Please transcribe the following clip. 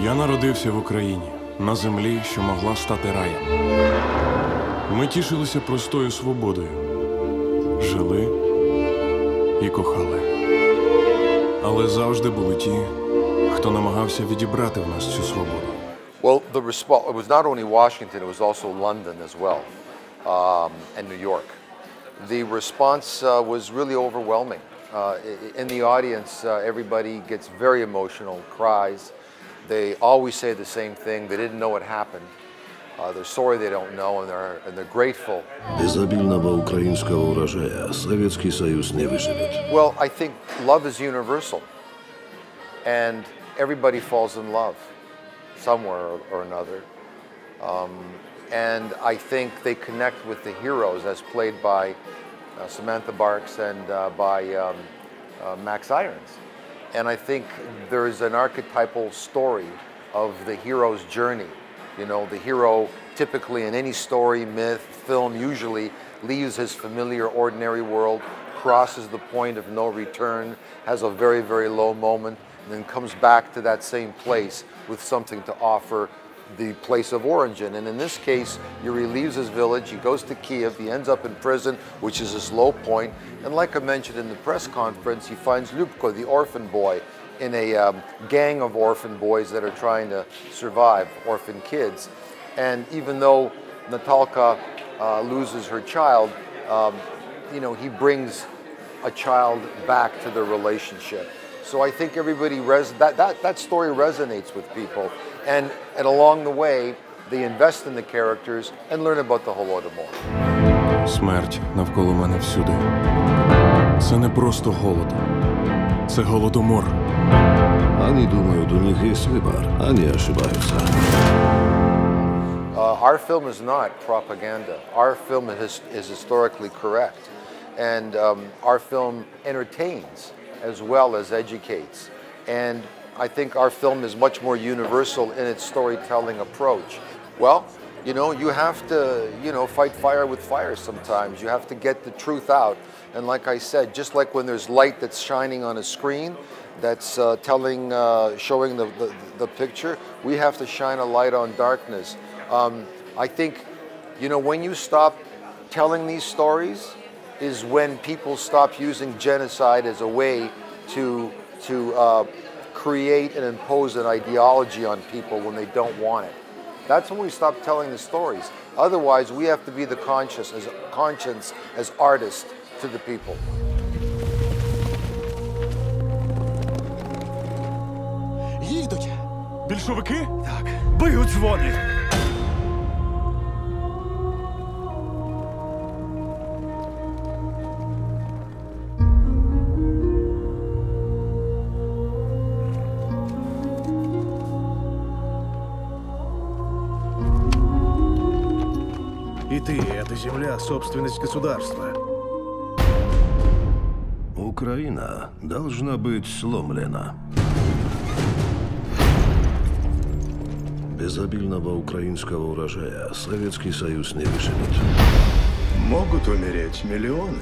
Я народився в Україні, на землі, що могла стати раєм. Ми тішилися простою свободою. Жили і кохали. Але завжди були ті, хто намагався відібрати в нас цю свободу. Well, the response, it was not only Washington, it was also London as well, and New York. The response was really overwhelming. In the audience, everybody gets very emotional, cries. They always say the same thing. They didn't know what happened. They're sorry they don't know, and they're grateful. Изобильного украинского урожая Советский Союз не выживет. Well, I think love is universal, and everybody falls in love somewhere or another. And I think they connect with the heroes as played by Samantha Barks and by Max Irons. And I think there is an archetypal story of the hero's journey. You know, the hero typically in any story, myth, film usually leaves his familiar, ordinary world, crosses the point of no return, has a very, very low moment, and then comes back to that same place with something to offer the place of origin. And in this case, Yuri leaves his village, he goes to Kiev, he ends up in prison, which is his low point. And like I mentioned in the press conference, he finds Lyubko, the orphan boy, in a gang of orphan boys that are trying to survive, orphan kids. And even though Natalka loses her child, you know, he brings a child back to the relationship. So I think everybody, that story resonates with people. And along the way, they invest in the characters and learn about the Голодомор. Смерть навколо мене всюди. Це не просто голод. Це голодомор. Они думают, у них есть выбор. Они ошибаются. Our film is not propaganda. Our film is historically correct. And our film entertains as well as educates. And I think our film is much more universal in its storytelling approach. Well, you know, you have to, you know, fight fire with fire sometimes. You have to get the truth out. And like I said, just like when there's light that's shining on a screen, that's showing the picture, we have to shine a light on darkness. I think, you know, when you stop telling these stories is when people stop using genocide as a way to create and impose an ideology on people when they don't want it. That's when we stop telling the stories. Otherwise, we have to be the conscience as artists to the people. Їдуть. Більшовики? Так. Б'ють дзвони. И ты, эта земля, собственность государства. Украина должна быть сломлена. Без обильного украинского урожая Советский Союз не выживет. Могут умереть миллионы.